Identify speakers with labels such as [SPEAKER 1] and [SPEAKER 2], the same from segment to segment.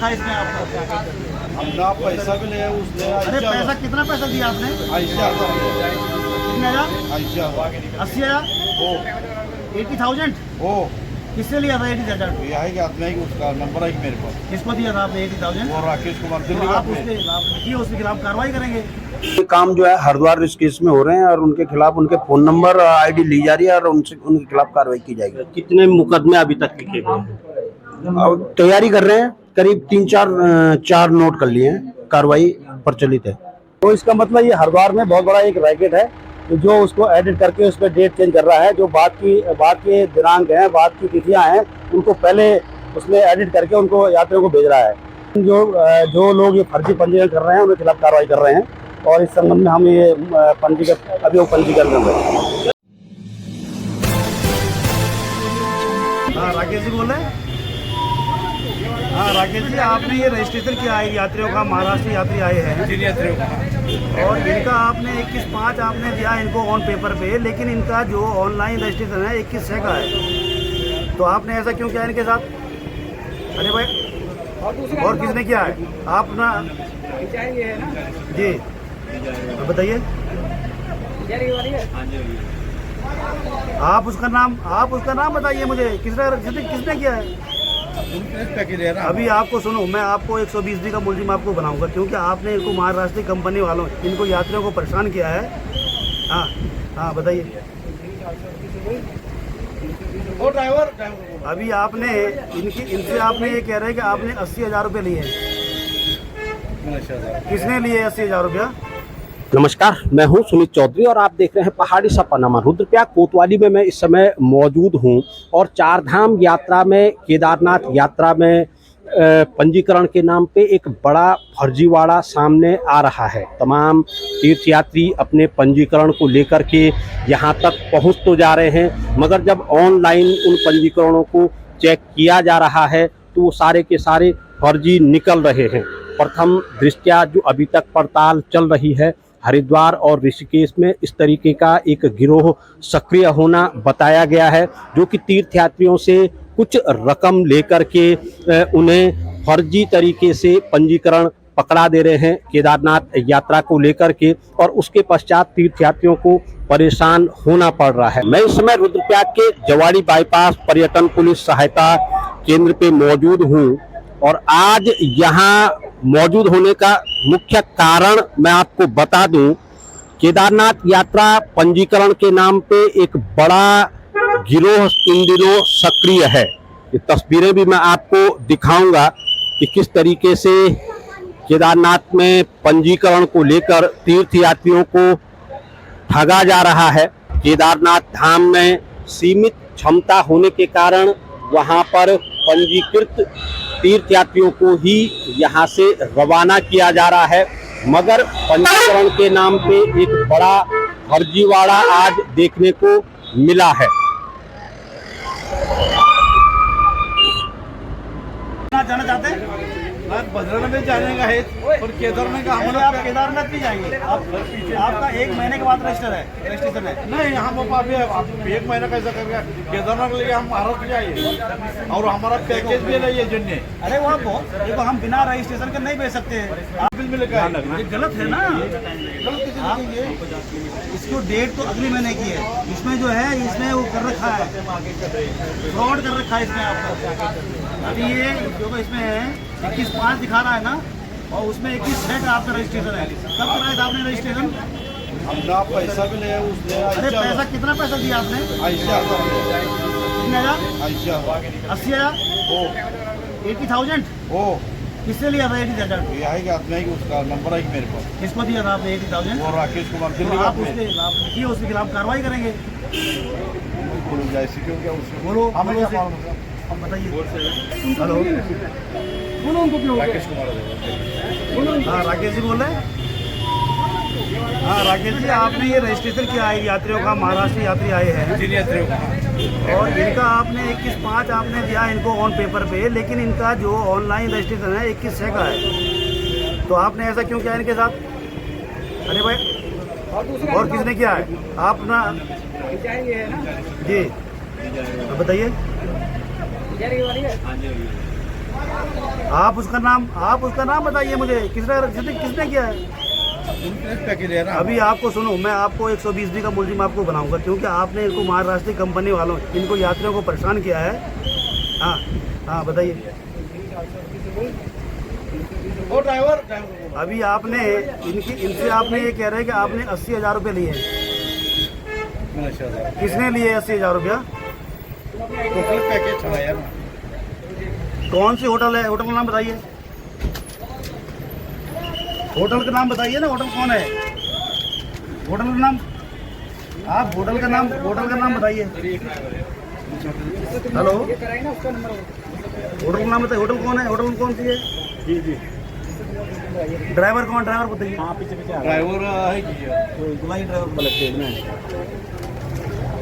[SPEAKER 1] रखा है इसमें आपका?
[SPEAKER 2] हमने पैसा भी लिया उसने।
[SPEAKER 1] अरे पैसा कितना पैसा दिया आपने?
[SPEAKER 2] 80,000
[SPEAKER 1] कितने हजार? 80,000?
[SPEAKER 2] ओ
[SPEAKER 1] 80,000?
[SPEAKER 2] ओ
[SPEAKER 1] किससे लिया था 80,000?
[SPEAKER 2] ये है कि आदमी है कि उसका नंबर है कि मेरे पास।
[SPEAKER 1] किसको दिया था आपने 80,000?
[SPEAKER 2] वो राकेश कुमार
[SPEAKER 1] तो
[SPEAKER 2] दिल्ली
[SPEAKER 1] आप
[SPEAKER 2] का
[SPEAKER 1] उसके लिखिए, उसके खिलाफ कार्रवाई करेंगे।
[SPEAKER 3] ये काम जो है हरिद्वार ऋषिकेश में हो रहे हैं और उनके खिलाफ उनके फोन नंबर आईडी ली जा रही है और उनसे उनके खिलाफ कार्रवाई की जाएगी।
[SPEAKER 4] कितने मुकदमे अभी तक लिखे गए?
[SPEAKER 3] अब तैयारी कर रहे हैं, करीब 3-4 नोट कर लिए हैं, कार्रवाई प्रचलित है। तो इसका मतलब ये हरिद्वार में बहुत बड़ा एक रैकेट है जो उसको एडिट करके उस पर डेट चेंज कर रहा है। जो बात के दिनांक हैं, बात की तिथियां हैं, उनको पहले उसमें एडिट करके उनको यात्रियों को भेज रहा है। जो लोग ये फर्जी पंजीकरण कर रहे हैं उनके खिलाफ कार्रवाई कर रहे हैं और इस संबंध में हम ये अभियोग पंजीकरण कर रहे हैं।
[SPEAKER 1] हाँ राकेश जी बोल रहे हैं? हाँ राकेश जी, आपने ये रजिस्ट्रेशन किया है यात्रियों का, महाराष्ट्र यात्री आए हैं
[SPEAKER 2] जिन यात्रियों का,
[SPEAKER 1] और इनका आपने 21/5 आपने दिया इनको ऑन पेपर पे, लेकिन इनका जो ऑनलाइन रजिस्ट्रेशन है 21/6 का है। तो आपने ऐसा क्यों किया इनके साथ? अरे भाई, और किसने किया है? आप ना जी बताइए, आप उसका नाम बताइए मुझे, किसने किया है? अभी आपको सुनो, मैं आपको 120D का मुलजिम आपको बनाऊंगा, क्योंकि आपने इनको महाराष्ट्र कंपनी वालों इनको यात्रियों को परेशान किया है। हाँ हाँ बताइए।
[SPEAKER 2] वो ड्राइवर
[SPEAKER 1] अभी आपने इनसे आपने ये कह रहे हैं कि आपने 80,000 रुपये लिए हैं। किसने लिए 80,000 रुपया?
[SPEAKER 4] नमस्कार, मैं हूं सुनीत चौधरी और आप देख रहे हैं पहाड़ी सपनामा। रुद्रप्रयाग कोतवाली में मैं इस समय मौजूद हूं और चारधाम यात्रा में, केदारनाथ यात्रा में पंजीकरण के नाम पे एक बड़ा फर्जीवाड़ा सामने आ रहा है। तमाम तीर्थयात्री अपने पंजीकरण को लेकर के यहाँ तक पहुँच तो जा रहे हैं, मगर जब ऑनलाइन उन पंजीकरणों को चेक किया जा रहा है तो वो सारे के सारे फर्जी निकल रहे हैं। प्रथम दृष्टया जो अभी तक पड़ताल चल रही है, हरिद्वार और ऋषिकेश में इस तरीके का एक गिरोह सक्रिय होना बताया गया है, जो कि तीर्थयात्रियों से कुछ रकम लेकर के उन्हें फर्जी तरीके से पंजीकरण पकड़ा दे रहे हैं केदारनाथ यात्रा को लेकर के, और उसके पश्चात तीर्थयात्रियों को परेशान होना पड़ रहा है। मैं इस समय रुद्रप्रयाग के जवाड़ी बाईपास पर्यटन पुलिस सहायता केंद्र पे मौजूद हूँ और आज यहाँ मौजूद होने का मुख्य कारण मैं आपको बता दूं, केदारनाथ यात्रा पंजीकरण के नाम पे एक बड़ा गिरोह इन दिनों सक्रिय है। ये तस्वीरें भी मैं आपको दिखाऊंगा कि किस तरीके से केदारनाथ में पंजीकरण को लेकर तीर्थयात्रियों को ठगा जा रहा है। केदारनाथ धाम में सीमित क्षमता होने के कारण वहां पर पंजीकृत तीर्थयात्रियों को ही यहाँ से रवाना किया जा रहा है, मगर पंजीकरण के नाम पे एक बड़ा फर्जीवाड़ा आज देखने को मिला है।
[SPEAKER 1] जाना चाहते हैं?
[SPEAKER 2] बद्रीनाथ में जाने का है और केदारनाथ का
[SPEAKER 1] पहले आप केदारनाथ भी जाएंगे। आपका 1 महीने के बाद रजिस्ट्रेशन है।
[SPEAKER 2] नहीं, हम अभी 1 महीना कैसा करके केदारनाथ के लिए हम महाराष्ट्र जाइए और हमारा पैकेज भी नहीं है।
[SPEAKER 1] अरे वो देखो, हम बिना रजिस्ट्रेशन के नहीं भेज सकते हैं।
[SPEAKER 2] आप बिल मिलेगा,
[SPEAKER 1] ये गलत है ना, गलत। इसको डेट तो अगले महीने की है, इसमें जो है इसमें वो कर रखा है, फ्रॉड कर रखा है इसमें आपका। अभी ये जो इसमें है 21/5 दिखा रहा है ना, और उसमें 21/6 आपका रजिस्ट्रेशन है। कब कराया था आपने रजिस्ट्रेशन?
[SPEAKER 2] हमने पैसा भी लिया उसने।
[SPEAKER 1] अरे पैसा कितना पैसा दिया आपने?
[SPEAKER 2] 80,000
[SPEAKER 1] कितने हजार? 80,000?
[SPEAKER 2] ओ
[SPEAKER 1] 80,000?
[SPEAKER 2] ओ
[SPEAKER 1] किससे लिया था 80,000?
[SPEAKER 2] ये है कि आदमी है कि उसका नंबर है कि मेरे पास।
[SPEAKER 1] किसको दिया था आपने 80,000?
[SPEAKER 2] वो राकेश कुमार
[SPEAKER 1] तो
[SPEAKER 2] दिल्ली
[SPEAKER 1] आप लिखिए, उसके खिलाफ कार्रवाई करेंगे।
[SPEAKER 2] ऐसी क्यों क्या उससे
[SPEAKER 1] बोलो,
[SPEAKER 2] हमें क्या मालूम?
[SPEAKER 1] हम बताइए। हेलो, बोलो उनको क्यों?
[SPEAKER 2] राकेश कुमार।
[SPEAKER 1] हाँ राकेश जी बोल रहे हैं? हाँ राकेश जी, आपने ये रजिस्ट्रेशन किया है यात्रियों का, महाराष्ट्र यात्री आए हैं
[SPEAKER 2] जिन यात्रियों का,
[SPEAKER 1] और इनका आपने 21/5 आपने दिया इनको ऑन पेपर पे, लेकिन इनका जो ऑनलाइन रजिस्ट्रेशन है 21/6 का है। तो आपने ऐसा क्यों किया इनके साथ? अरे भाई, और किसने किया है? आप ना जी बताइए। आप उसका नाम बताइए मुझे, किसने किया है?
[SPEAKER 2] पैकेज है ना।
[SPEAKER 1] अभी आपको सुनो, मैं आपको 120 का मुलजिम आपको बनाऊंगा, क्योंकि आपने इनको महाराष्ट्र कंपनी वालों इनको यात्रियों को परेशान किया है। हाँ हाँ बताइए।
[SPEAKER 2] वो ड्राइवर
[SPEAKER 1] अभी आपने इनसे आपने ये कह रहे हैं कि आपने 80,000 रुपये लिए हैं। किसने लिए 80,000 रुपया?
[SPEAKER 2] टोटल पैकेज था यार।
[SPEAKER 1] कौन सी होटल है? होटल का नाम बताइए। होटल का नाम बताइए ना, होटल कौन है? होटल का नाम, आप होटल का नाम बताइए। हेलो, होटल का नाम बताइए। होटल कौन है? होटल कौन सी है?
[SPEAKER 2] जी जी।
[SPEAKER 1] ड्राइवर कौन? ड्राइवर बताइए।
[SPEAKER 2] ड्राइवर है कि
[SPEAKER 1] बुलाइए ड्राइवर।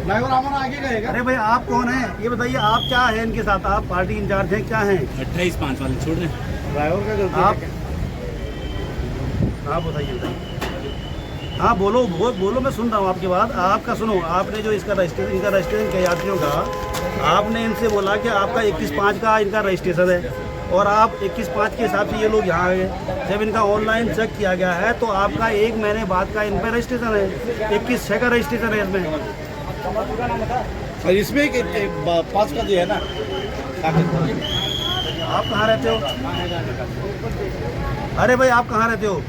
[SPEAKER 2] ड्राइवर हमारा आगे गएगा।
[SPEAKER 1] अरे भाई आप कौन है ये बताइए, आप क्या है इनके साथ? आप पार्टी इंचार्ज हैं, क्या हैं?
[SPEAKER 5] 28-5 वाले छोड़ दें।
[SPEAKER 2] ड्राइवर का गलती
[SPEAKER 1] आप बताइए। हाँ बोलो मैं सुन रहा हूँ आपकी बात। आपका सुनो, आपने जो इनका रजिस्ट्रेशन किया यात्रियों का, आपने इनसे बोला कि आपका 21/5 का इनका रजिस्ट्रेशन है, और आप 21/5 के हिसाब से ये लोग यहाँ आ गए। जब इनका ऑनलाइन चेक किया गया है तो आपका 1 महीने बाद का इन पर रजिस्ट्रेशन है, 21/6 का रजिस्ट्रेशन है इसमें।
[SPEAKER 2] और इसमें 5 का जो है ना।
[SPEAKER 1] आप कहाँ रहते हो? अरे भाई आप कहाँ रहते हो?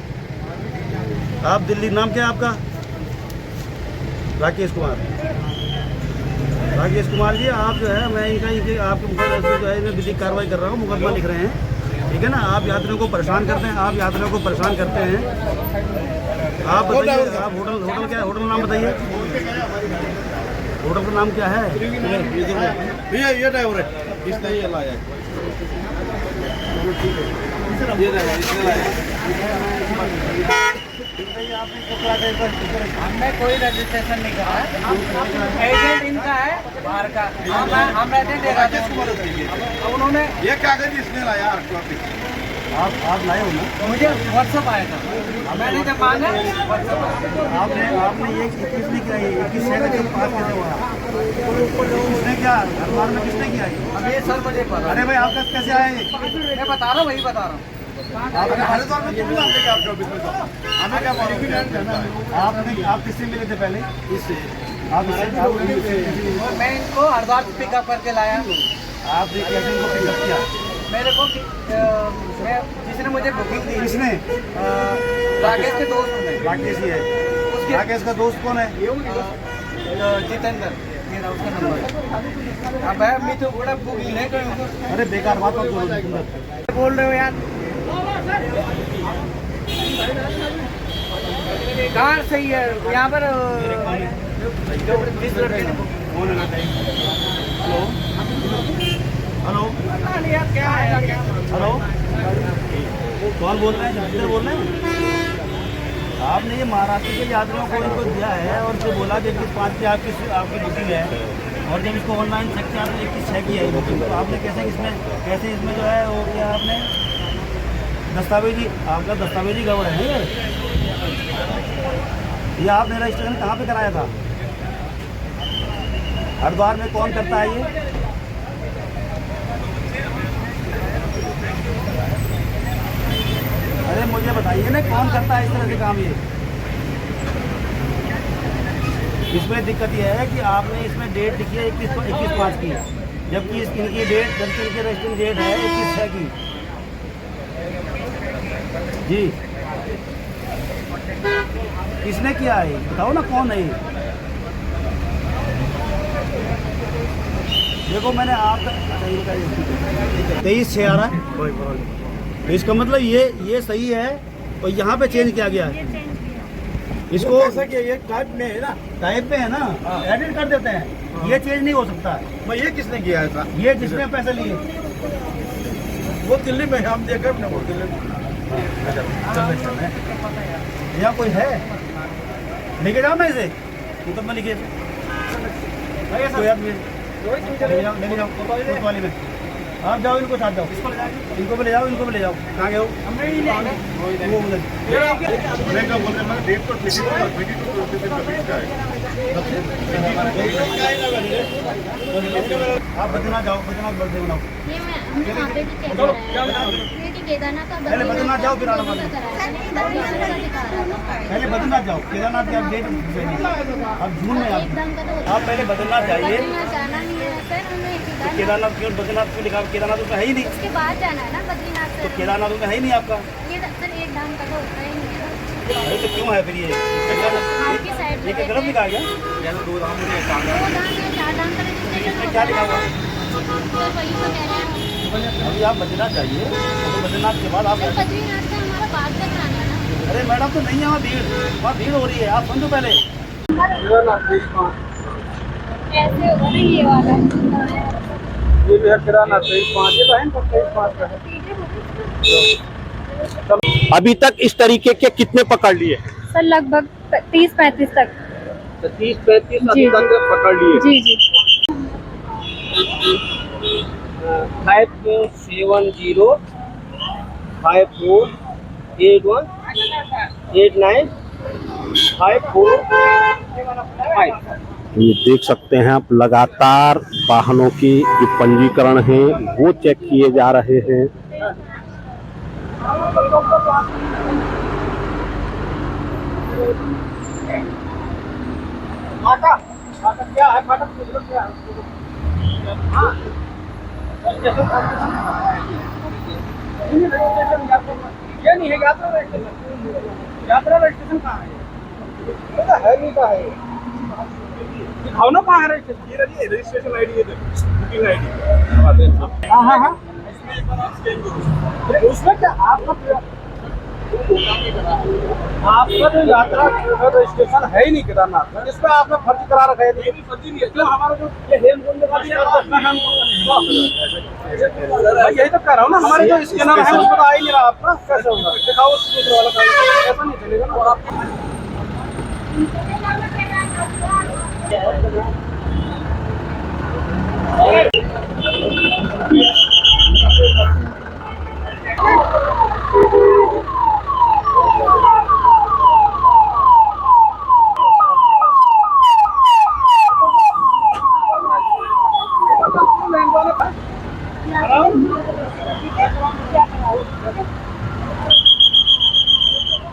[SPEAKER 1] आप दिल्ली। नाम क्या है आपका? राकेश कुमार जी, आप जो है मैं इनके आपके ऊपर जो है मैं विधिक कार्रवाई कर रहा हूँ, मुकदमा लिख रहे हैं, ठीक है ना? आप यात्रियों को परेशान करते हैं, आप बताइए, आप होटल क्या है? होटल नाम बताइए। होटल का नाम क्या है?
[SPEAKER 2] ये ड्राइवर है, इसने ये लाया।
[SPEAKER 6] हमने कोई रजिस्ट्रेशन नहीं करा है, एजेंट इनका है बाहर का। हम रहते हैं उन्होंने
[SPEAKER 2] ये कागज इसने लाया।
[SPEAKER 1] आप लाए हो ना?
[SPEAKER 6] मुझे व्हाट्सअप आया था, मैंने जब मांगा
[SPEAKER 1] आपने ये किसने किया? ये 21/6 का जब पास कैसे हुआ? किसने किया? अखबार में किसने किया?
[SPEAKER 6] अब ये सर मुझे पता।
[SPEAKER 1] अरे भाई आपका कैसे आए?
[SPEAKER 6] मैं बता रहा हूँ, वही बता रहा हूँ।
[SPEAKER 2] हरिद्वार में तुम जानते क्या ऑफिस में? हमें क्या मालूम?
[SPEAKER 1] आप किससे मिले थे पहले?
[SPEAKER 2] इससे
[SPEAKER 6] मैं इनको हरिद्वार से पिकअप करके लाया।
[SPEAKER 1] आपने कैसे इनको पिकअप किया?
[SPEAKER 6] मेरे को जिसने मुझे बुकिंग दी,
[SPEAKER 1] किसने?
[SPEAKER 6] राकेश के दोस्त ने।
[SPEAKER 1] राकेश ही है। राकेश का दोस्त कौन है?
[SPEAKER 6] जितेंद्र, मेरा उसका नंबर। अब है मैं तो बड़ा बुकिंग नहीं करूँगा।
[SPEAKER 1] अरे बेकार बात मत बोलो।
[SPEAKER 6] बोल रहे हो यार? कार सही है यहाँ पर।
[SPEAKER 1] हेलो
[SPEAKER 6] क्या है?
[SPEAKER 1] हेलो, कौन बोल रहे हैं? जितेंद्र बोल रहे हैं? आपने ये महाराष्ट्र के यात्रियों को इनको दिया है और जो बोला कि 21/5 की आपकी बुकिंग है, और जब इसको ऑनलाइन चेक किया तो 21/6 की है बुकिंग, तो आपने कैसे इसमें जो है वो किया आपने? आपका दस्तावेजी गड़बड़ है ये आपने रजिस्ट्रेशन कहाँ पे कराया था? हरिद्वार में कौन करता है ये? अरे मुझे बताइए ना, कौन करता है इस तरह से काम ये? इसमें दिक्कत ये है कि आपने इसमें डेट लिखी है 21/5 की, जबकि इनकी रजिस्ट्रेशन डेट है 21/6 की। जी किसने किया है बताओ ना, कौन है ये? देखो मैंने आपका 23/6 आ रहा है, तो इसका मतलब ये सही है, और यहाँ पे चेंज किया गया है। इसको
[SPEAKER 2] ऐसा कि ये टाइप में है ना,
[SPEAKER 1] टाइप पे है ना, एडिट कर देते हैं। ये चेंज नहीं हो सकता।
[SPEAKER 2] मैं ये किसने किया है था?
[SPEAKER 1] ये जिसने पैसे लिए
[SPEAKER 2] वो दिल्ली में हम देखा अपने वो दिल्ली में।
[SPEAKER 1] यहाँ कोई है? लेके जाओ ना इसे, तो मैं लिखे कोई आदमी लेके जाओ कोतवाली में। आप जाओ, इनको साथ जाओ, इनको भी ले जाओ, कहाँ गए हो? वो उधर।
[SPEAKER 2] मैं क्या बोल रहे हैं, डेट तो 22 का बीच का है।
[SPEAKER 1] आप बद्रीनाथ जाओ, बद्रीनाथ बर्थडे बनाओ।
[SPEAKER 7] हमने वहाँ पे भी चेक कराया क्योंकि केदारनाथ का
[SPEAKER 1] पहले बद्रीनाथ जाओ फिर आना
[SPEAKER 7] बद्रीनाथ का दिखा रहा था।
[SPEAKER 1] पहले बद्रीनाथ जाओ, केदारनाथ की आप डेट अब जून में
[SPEAKER 7] एक दाम का तो
[SPEAKER 1] आप पहले बद्रीनाथ जाइए।
[SPEAKER 7] बद्रीनाथ जाना नहीं है सर, हमें
[SPEAKER 1] केदारनाथ क्यों, बद्रीनाथ क्यों लिखा, केदारनाथ तो है ही नहीं,
[SPEAKER 7] उसके बाद जाना है ना बद्रीनाथ
[SPEAKER 1] तो
[SPEAKER 7] सर।
[SPEAKER 1] केदारनाथ तो है ही नहीं आपका,
[SPEAKER 7] सर एक दाम का तो होता ही नहीं है
[SPEAKER 1] अरे तो क्यों है फिर ये
[SPEAKER 7] आपकी साइड
[SPEAKER 1] ये
[SPEAKER 7] पे
[SPEAKER 1] गलत लिखा गया।
[SPEAKER 7] दो दाम है, 4 दाम का रजिस्ट्रेशन
[SPEAKER 1] क्या लिखा हुआ?
[SPEAKER 7] सर वही तो कह रहे हैं
[SPEAKER 1] अभी आप बद्रीनाथ जाइए, तो बद्रीनाथ के बाद आप,
[SPEAKER 7] सर बद्रीनाथ का हमारा बाद तक जाना है ना।
[SPEAKER 1] अरे मैडम तो नहीं है वहाँ भीड़ हो रही है, आप समझो पहले।
[SPEAKER 7] ऐसे होगा ना ये वाला
[SPEAKER 3] ये भी है किराना 23.5, ये तो है 23.5 का है।
[SPEAKER 4] अभी तक इस तरीके के कितने पकड़ लिए?
[SPEAKER 8] सर लगभग 30-35 तक।
[SPEAKER 4] 30-35
[SPEAKER 8] अभी तक
[SPEAKER 4] पकड़ लिए।
[SPEAKER 8] जी जी
[SPEAKER 4] 570 54 81 89 545। ये देख सकते हैं आप, लगातार वाहनों की जो पंजीकरण है वो चेक किए जा रहे हैं।
[SPEAKER 3] क्या है फाटक क्या ये नहीं है यात्रा रजिस्ट्रेशन कहाँ है नहीं का है दिखाओ ना कहाँ है रजिस्ट्रेशन आईडी बुकिंग आईडी। हाँ हाँ उसमें क्या आपका जो यात्रा रजिस्ट्रेशन है ही नहीं केदारनाथ, इसमें आपने फर्जी करा रखा है। ये भी फर्जी नहीं है, जो हमारा जो ये हेमकुंड का यही तो कह रहा हूँ ना, हमारे जो स्कैनर है उसमें तो आ ही नहीं रहा आपका, कैसे होगा? दिखाओ दूसरे वाला का, ऐसा नहीं चलेगा ना। और आप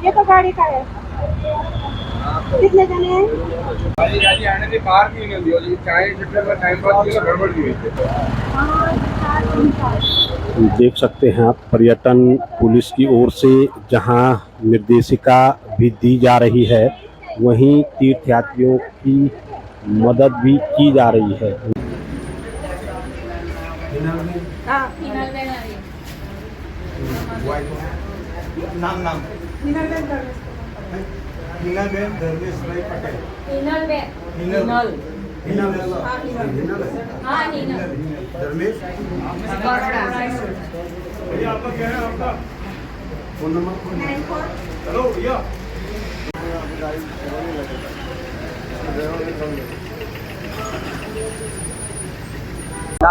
[SPEAKER 8] ये तो गाड़ी का है। कितने जने हैं?
[SPEAKER 2] गाड़ी आने के बाहर की नहीं होती, चाय में टाइम पास की गड़बड़ की हुई थी।
[SPEAKER 4] देख सकते हैं आप, पर्यटन पुलिस की ओर से जहां निर्देशिका भी दी जा रही है, वहीं तीर्थयात्रियों की मदद भी की जा रही है।
[SPEAKER 1] नाम हिनाबेन धर्मेश भाई पटेल। धर्मेश
[SPEAKER 2] भैया आपका क्या है, आपका
[SPEAKER 1] फोन नंबर
[SPEAKER 2] हेलो भैया।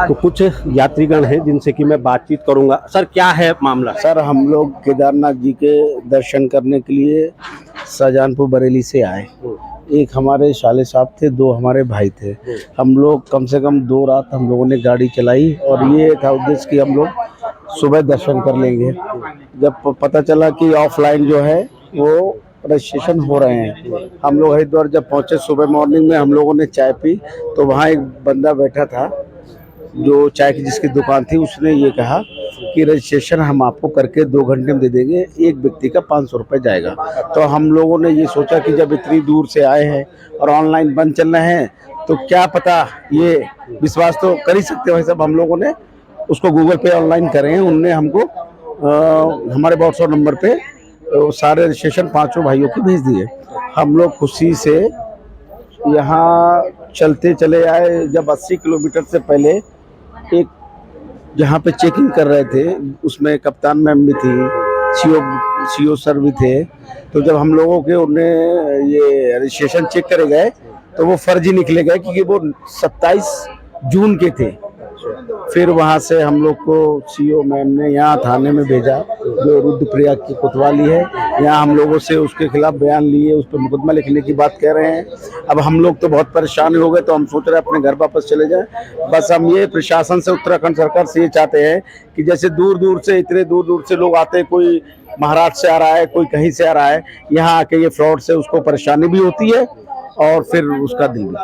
[SPEAKER 4] तो कुछ यात्रीगण हैं जिनसे कि मैं बातचीत करूंगा। सर क्या है मामला?
[SPEAKER 3] सर हम लोग केदारनाथ जी के दर्शन करने के लिए शाहजहानपुर बरेली से आए। एक हमारे साले साहब थे, 2 हमारे भाई थे। हम लोग कम से कम 2 रात हम लोगों ने गाड़ी चलाई और ये था उद्देश्य कि हम लोग सुबह दर्शन कर लेंगे। जब पता चला कि ऑफलाइन जो है वो रजिस्ट्रेशन हो रहे हैं, हम लोग हरिद्वार जब पहुंचे सुबह मॉर्निंग में हम लोगों ने चाय पी, तो वहाँ एक बंदा बैठा था जो चाय की जिसकी दुकान थी, उसने ये कहा कि रजिस्ट्रेशन हम आपको करके 2 घंटे में दे देंगे, एक व्यक्ति का 500 रुपये जाएगा। तो हम लोगों ने ये सोचा कि जब इतनी दूर से आए हैं और ऑनलाइन बंद चल रहे हैं तो क्या पता, ये विश्वास तो कर ही सकते हो सब। हम लोगों ने उसको गूगल पे ऑनलाइन करे हैं, उनने हमको हमारे व्हाट्सएप नंबर पे सारे रजिस्ट्रेशन 5 भाइयों की भेज दिए। हम लोग खुशी से यहाँ चलते चले आए। जब 80 किलोमीटर से पहले एक जहाँ पे चेकिंग कर रहे थे उसमें कप्तान मैम भी थी, सीओ सर भी थे। तो जब हम लोगों के उन्हें ये रजिस्ट्रेशन चेक करे गए तो वो फर्जी निकले गए क्योंकि वो 27 जून के थे। फिर वहाँ से हम लोग को सीओ मैम ने यहाँ थाने में भेजा जो रुद्रप्रयाग की कोतवाली है। यहाँ हम लोगों से उसके खिलाफ बयान लिए, उस पर मुकदमा लिखने की बात कह रहे हैं। अब हम लोग तो बहुत परेशान हो गए, तो हम सोच रहे हैं अपने घर वापस चले जाएं। बस हम ये प्रशासन से, उत्तराखंड सरकार से ये चाहते हैं कि जैसे दूर दूर से, इतने दूर दूर से लोग आते हैं, कोई महाराष्ट्र से आ रहा है, कोई कहीं से आ रहा है, यहाँ आके ये फ्रॉड से उसको परेशानी भी होती है और फिर उसका दिल भी।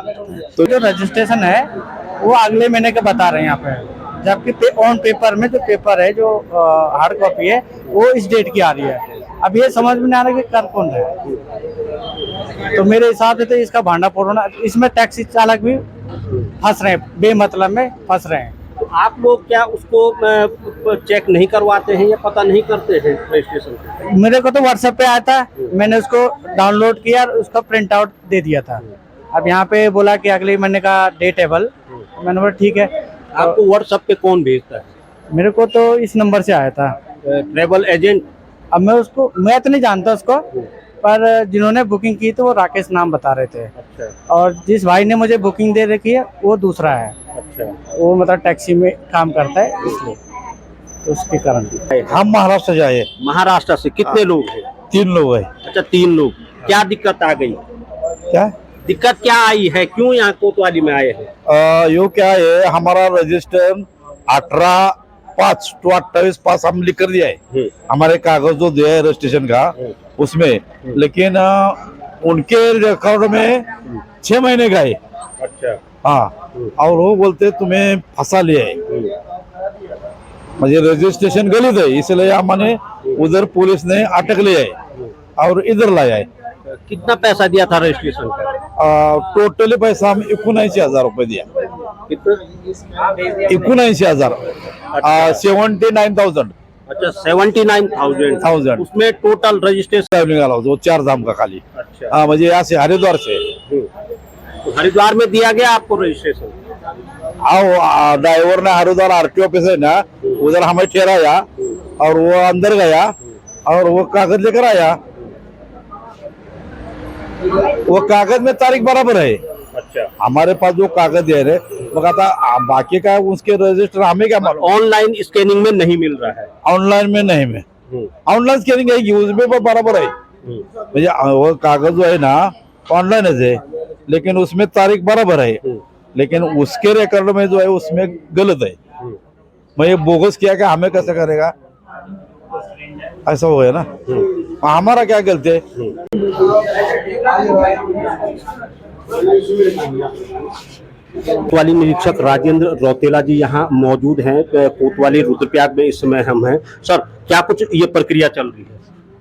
[SPEAKER 6] तो जो रजिस्ट्रेशन है वो अगले महीने का बता रहे हैं यहाँ पे, जबकि ऑन पेपर में जो पेपर है, जो हार्ड कॉपी है, वो इस डेट की आ रही है। अब ये समझ में नहीं आ रहा कि कर कौन रहा है। तो मेरे हिसाब से तो इसका भांडाफोड़ होना, इसमें टैक्सी चालक भी फंस रहे हैं, बेमतलब में फंस रहे हैं।
[SPEAKER 4] तो आप लोग क्या उसको चेक नहीं करवाते हैं या पता नहीं करते हैं रजिस्ट्रेशन?
[SPEAKER 6] मेरे को तो व्हाट्सएप पे आया था, मैंने उसको डाउनलोड किया और उसका प्रिंट आउट दे दिया था। अब यहाँ पे बोला कि अगले महीने का डेट है, मैंने बोला ठीक है।
[SPEAKER 4] आपको व्हाट्सएप पे कौन भेजता है?
[SPEAKER 6] मेरे को तो इस नंबर से आया था,
[SPEAKER 4] ट्रैवल एजेंट।
[SPEAKER 6] अब मैं तो नहीं जानता उसको, पर जिन्होंने बुकिंग की तो वो राकेश नाम बता रहे थे।
[SPEAKER 4] अच्छा।
[SPEAKER 6] और जिस भाई ने मुझे बुकिंग दे रखी है वो दूसरा है।
[SPEAKER 4] अच्छा।
[SPEAKER 6] वो मतलब टैक्सी में काम करता है, इसलिए तो उसके कारण।
[SPEAKER 2] हम महाराष्ट्र से आए।
[SPEAKER 4] महाराष्ट्र से कितने लोग हैं?
[SPEAKER 2] 3 लोग है।
[SPEAKER 4] अच्छा, 3 लोग। क्या दिक्कत आ गई?
[SPEAKER 2] क्या
[SPEAKER 4] दिक्कत क्या आई है, क्यों यहाँ कोतवाली में आए हैं?
[SPEAKER 2] यो क्या है, हमारा रजिस्टर 18/5 to 28/5 हम लिख कर दिया है, हमारे कागज जो दिया है रजिस्ट्रेशन का उसमें, लेकिन उनके रिकॉर्ड में 6 महीने का है।
[SPEAKER 4] अच्छा।
[SPEAKER 2] हाँ, और वो बोलते तुम्हें फंसा लिया है, मुझे रजिस्ट्रेशन गलत है, इसलिए हमने उधर पुलिस ने अटक लिया है और इधर लाया है।
[SPEAKER 4] कितना पैसा दिया था रजिस्ट्रेशन का?
[SPEAKER 2] टोटली पैसा हम 79,000 रुपये दिया।
[SPEAKER 4] कितना?
[SPEAKER 2] 79,000। 79,000।
[SPEAKER 4] अच्छा, 79,000। उसमें टोटल रजिस्ट्रेशन
[SPEAKER 2] निकाला वो 4 धाम का खाली।
[SPEAKER 4] अच्छा।
[SPEAKER 2] हाँ, मुझे यहाँ से हरिद्वार से।
[SPEAKER 4] तो हरिद्वार में दिया गया आपको रजिस्ट्रेशन?
[SPEAKER 2] हाँ, ड्राइवर ने हरिद्वार RTO ऑफिस है ना, उधर हमें ठहराया और वो अंदर गया और वो कागज लेकर आया। वो कागज में तारीख बराबर है।
[SPEAKER 4] अच्छा।
[SPEAKER 2] हमारे पास जो कागज है रे, वो कहता बाकी का उसके रजिस्टर हमें क्या मालूम।
[SPEAKER 4] ऑनलाइन स्कैनिंग में नहीं मिल रहा है?
[SPEAKER 2] ऑनलाइन में नहीं, में ऑनलाइन स्कैनिंग है, उसमें बराबर है। मुझे वो कागज जो है ना ऑनलाइन है, लेकिन उसमें तारीख बराबर है, लेकिन उसके रिकॉर्ड में जो है उसमें गलत है। मैं ये बोगस किया कि हमें कैसे करेगा, ऐसा हो गया ना। हमारा क्या गलती है?
[SPEAKER 4] कोतवाली निरीक्षक राजेंद्र रौतेला जी यहाँ मौजूद हैं। कोतवाली रुद्रप्रयाग में इस समय हम हैं। सर, क्या कुछ ये प्रक्रिया चल रही है?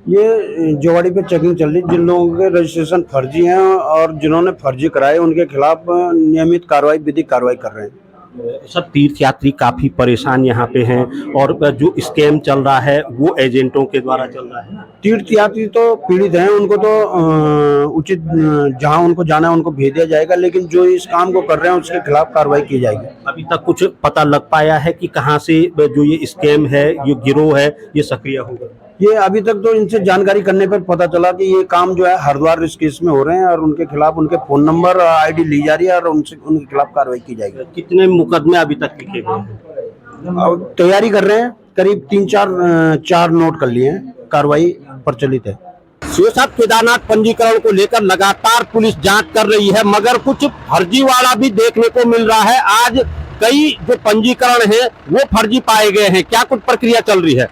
[SPEAKER 3] ये जोवाड़ी पे चेकिंग चल रही है। जिन लोगों के रजिस्ट्रेशन फर्जी हैं और जिन्होंने फर्जी कराए उनके खिलाफ नियमित कार्रवाई, विधिक कार्रवाई कर रहे हैं।
[SPEAKER 4] सब तीर्थ यात्री काफी परेशान यहाँ पे हैं और जो स्कैम चल रहा है वो एजेंटों के द्वारा चल रहा है।
[SPEAKER 3] तीर्थ यात्री तो पीड़ित हैं, उनको तो उचित जहां उनको जाना है उनको भेज दिया जाएगा, लेकिन जो इस काम को कर रहे हैं उसके खिलाफ कार्रवाई की जाएगी।
[SPEAKER 4] अभी तक कुछ पता लग पाया है कि कहाँ से जो ये स्कैम है, ये गिरोह है, ये सक्रिय होगा?
[SPEAKER 3] ये अभी तक तो इनसे जानकारी करने पर पता चला कि ये काम जो है हरिद्वार ऋषिकेश में हो रहे हैं और उनके खिलाफ उनके फोन नंबर, ID ली जा रही है और उनके खिलाफ कार्रवाई की जाएगी।
[SPEAKER 4] कितने मुकदमे अभी तक लिखे गए हैं?
[SPEAKER 3] तैयारी कर रहे हैं, करीब 3-4 नोट कर लिए हैं, कार्रवाई प्रचलित है।
[SPEAKER 4] शिव केदारनाथ पंजीकरण को लेकर लगातार पुलिस जांच कर रही है, मगर कुछ फर्जीवाड़ा भी देखने को मिल रहा है। आज कई जो पंजीकरण है वो फर्जी पाए गए हैं। क्या कुछ प्रक्रिया चल रही है?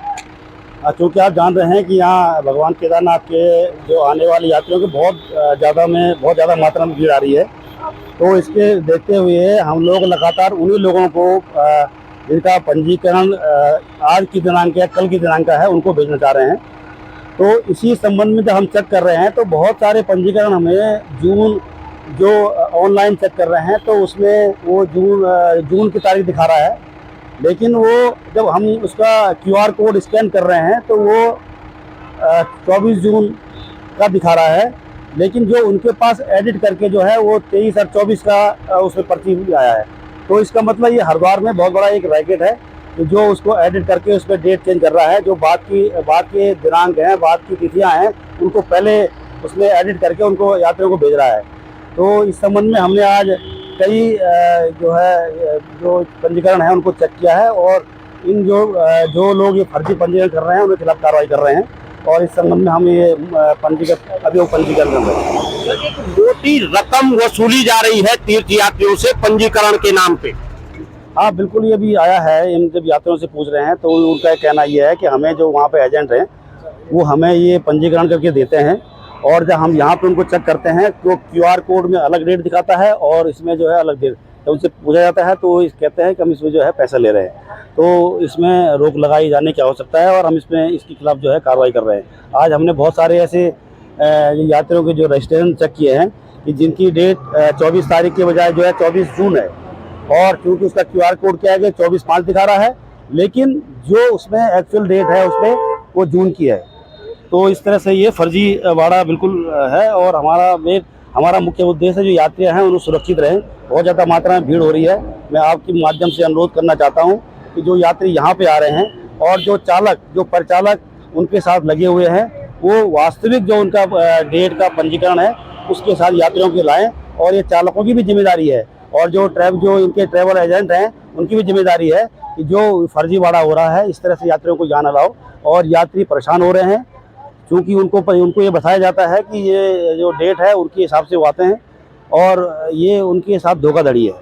[SPEAKER 3] क्योंकि आप जान रहे हैं कि यहाँ भगवान केदारनाथ के जो आने वाले यात्रियों की बहुत ज़्यादा मात्रा में भीड़ आ रही है, तो इसके देखते हुए हम लोग लगातार उन्हीं लोगों को जिनका पंजीकरण आज की दिनांक या कल की दिनांक का है उनको भेजना चाह रहे हैं। तो इसी संबंध में जब हम चेक कर रहे हैं तो बहुत सारे पंजीकरण हमें जून जो ऑनलाइन चेक कर रहे हैं तो उसमें वो जून की तारीख दिखा रहा है, लेकिन वो जब हम उसका QR कोड स्कैन कर रहे हैं तो वो 24 जून का दिखा रहा है, लेकिन जो उनके पास एडिट करके जो है वो 23 और 24 का उसमें पर्ची आया है। तो इसका मतलब ये हरिद्वार में बहुत बड़ा एक रैकेट है कि जो उसको एडिट करके उस पर डेट चेंज कर रहा है, जो बाद के दिनांक हैं, बाद की तिथियां हैं, उनको पहले उसमें एडिट करके उनको यात्रियों को भेज रहा है। तो इस संबंध में हमने आज कई जो पंजीकरण है उनको चेक किया है और इन जो लोग ये फर्जी पंजीकरण कर रहे हैं उनके खिलाफ कार्रवाई कर रहे हैं और इस संबंध में हम ये पंजीकरण कर रहे हैं।
[SPEAKER 4] एक मोटी रकम वसूली जा रही है तीर्थ यात्रियों से पंजीकरण के नाम पे।
[SPEAKER 3] हाँ बिल्कुल, ये भी आया है। इन जब यात्रियों से पूछ रहे हैं तो उनका कहना ये है कि हमें जो वहाँ पे एजेंट हैं वो हमें ये पंजीकरण करके देते हैं और जब हम यहाँ पे उनको चेक करते हैं तो QR कोड में अलग डेट दिखाता है और इसमें जो है अलग डेट। जब उनसे पूछा जाता है तो वो कहते हैं कि हम इसमें जो है पैसा ले रहे हैं, तो इसमें रोक लगाई जाने की आवश्यकता है और हम इसके खिलाफ जो है कार्रवाई कर रहे हैं। आज हमने बहुत सारे ऐसे यात्रियों के जो रजिस्ट्रेशन चेक किए हैं कि जिनकी डेट 24 तारीख के बजाय जो है 24 जून है और क्योंकि उसका QR कोड क्या है कि 24/5 दिखा रहा है, लेकिन जो उसमें एक्चुअल डेट है उसमें वो जून की है। तो इस तरह से ये फर्जी वाड़ा बिल्कुल है और हमारा मुख्य उद्देश्य है जो यात्री हैं उन्हें सुरक्षित रहें। बहुत ज़्यादा मात्रा में भीड़ हो रही है। मैं आपके माध्यम से अनुरोध करना चाहता हूँ कि जो यात्री यहाँ पे आ रहे हैं और जो परिचालक उनके साथ लगे हुए हैं वो वास्तविक जो उनका डेट का पंजीकरण है उसके साथ यात्रियों के लाएं और ये चालकों की भी जिम्मेदारी है और जो इनके ट्रैवल एजेंट हैं उनकी भी जिम्मेदारी है कि जो फर्जीवाड़ा हो रहा है इस तरह से यात्रियों को जान लाओ। और यात्री परेशान हो रहे हैं क्योंकि उनको ये बताया जाता है कि ये जो डेट है उनके हिसाब से वो आते हैं और ये उनके साथ धोखाधड़ी है।